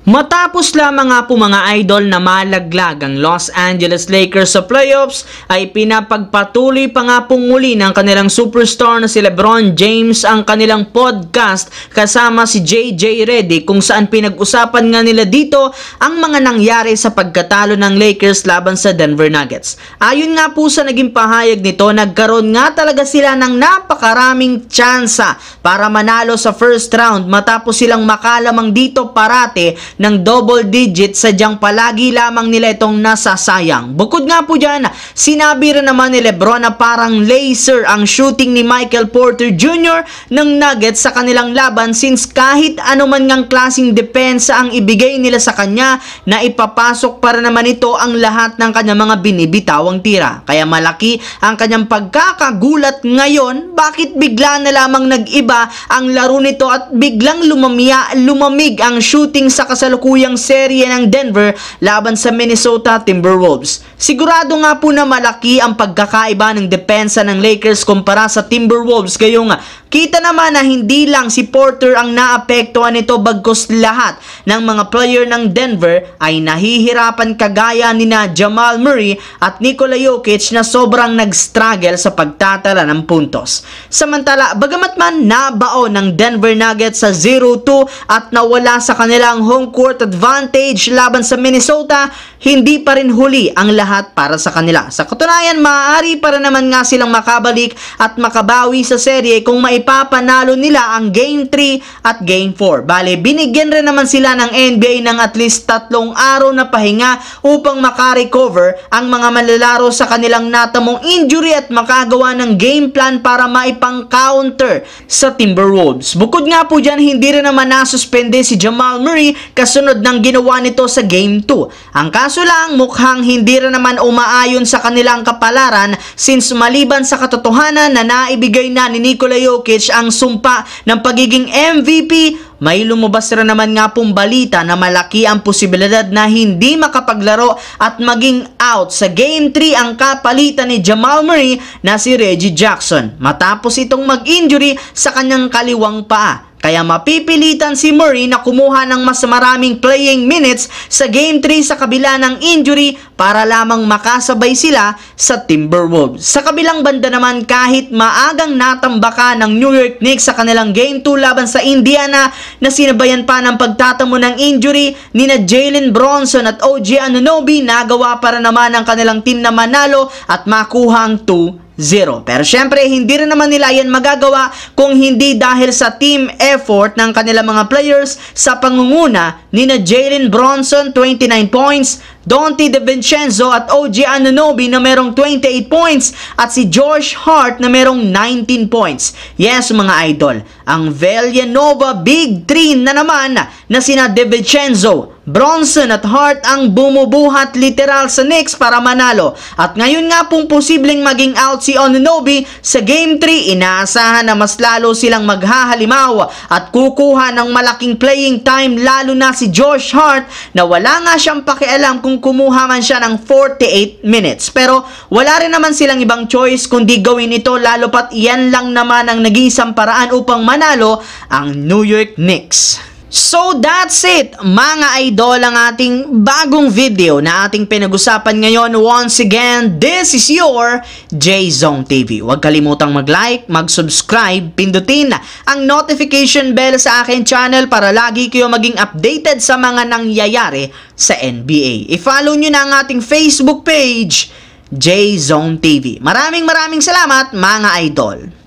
Matapos lamang nga po mga idol na malaglag ang Los Angeles Lakers sa playoffs, ay pinapagpatuloy pa nga pong muli ng kanilang superstar na si LeBron James ang kanilang podcast kasama si JJ Redick, kung saan pinag-usapan nga nila dito ang mga nangyari sa pagkatalo ng Lakers laban sa Denver Nuggets. Ayon nga po sa naging pahayag nito, nagkaroon nga talaga sila ng napakaraming tsansa para manalo sa first round matapos silang makalamang dito parate ng double digit, sadyang palagi lamang nila itong nasasayang. Bukod nga po dyan, sinabi rin naman ni LeBron na parang laser ang shooting ni Michael Porter Jr. ng Nuggets sa kanilang laban, since kahit anuman ngang klaseng depensa ang ibigay nila sa kanya, na ipapasok para naman ito ang lahat ng kanyang mga binibitawang tira. Kaya malaki ang kanyang pagkakagulat ngayon bakit bigla na lamang nag-iba ang laro nito at biglang lumamig ang shooting sa kasalukuyang serye ng Denver laban sa Minnesota Timberwolves. Sigurado nga po na malaki ang pagkakaiba ng depensa ng Lakers kumpara sa Timberwolves, kayong kita naman na hindi lang si Porter ang naapektuhan nito, bagkus lahat ng mga player ng Denver ay nahihirapan kagaya ni na Jamal Murray at Nikola Jokic na sobrang nag-struggle sa pagtatala ng puntos. Samantala, bagamat man nabaon ng Denver Nuggets sa 0-2 at nawala sa kanilang home court advantage laban sa Minnesota, hindi pa rin huli ang lahat para sa kanila. Sa katunayan, maaari para naman nga silang makabalik at makabawi sa serye kung maipapanalo nila ang Game 3 at Game 4. Bale, binigyan rin naman sila ng NBA ng at least 3 araw na pahinga upang makarecover ang mga malalaro sa kanilang natamong injury at makagawa ng game plan para maipang-counter sa Timberwolves. Bukod nga po dyan, hindi rin naman nasuspende si Jamal Murray kasunod ng ginawa nito sa Game 2. Ang kaso lang, mukhang hindi rin naman umaayon sa kanilang kapalaran, since maliban sa katotohanan na naibigay na ni Nikola Jokic ang sumpa ng pagiging MVP, may lumabas rin naman nga pong balita na malaki ang posibilidad na hindi makapaglaro at maging out sa Game 3 ang kapalitan ni Jamal Murray na si Reggie Jackson matapos itong mag-injury sa kanyang kaliwang paa. Kaya mapipilitan si Murray na kumuha ng mas maraming playing minutes sa Game 3 sa kabila ng injury para lamang makasabay sila sa Timberwolves. Sa kabilang banda naman, kahit maagang natambaka ng New York Knicks sa kanilang Game 2 laban sa Indiana na sinabayan pa ng pagtatamo ng injury ni na Jalen Brunson at OG Anunoby, nagawa para naman ang kanilang team na manalo at makuha ang 2-0. Pero syempre, hindi rin naman nila yan magagawa kung hindi dahil sa team effort ng kanilang mga players sa pangunguna ni na Jalen Brunson 29 points, Donte DiVincenzo at OG Anunoby na merong 28 points at si Josh Hart na merong 19 points. Yes mga idol, ang Villanova Big 3 na naman na sina DiVincenzo, Brunson at Hart ang bumubuhat literal sa Knicks para manalo. At ngayon nga pong posibleng maging out si Anunoby sa Game 3, inaasahan na mas lalo silang maghahalimaw at kukuha ng malaking playing time, lalo na si Josh Hart na wala nga siyang pakialam kung kumuha man siya ng 48 minutes. Pero wala rin naman silang ibang choice kundi gawin ito, lalo pat iyan lang naman ang nag-iisang paraan upang manalo ang New York Knicks. So that's it mga idol, ang ating bagong video na ating pinag-usapan ngayon. Once again, this is your J-Zone TV. Huwag kalimutang mag-like, mag-subscribe, pindutin ang notification bell sa akin channel para lagi kayo maging updated sa mga nangyayari sa NBA. I-follow nyo na ang ating Facebook page, J-Zone TV. Maraming salamat mga idol.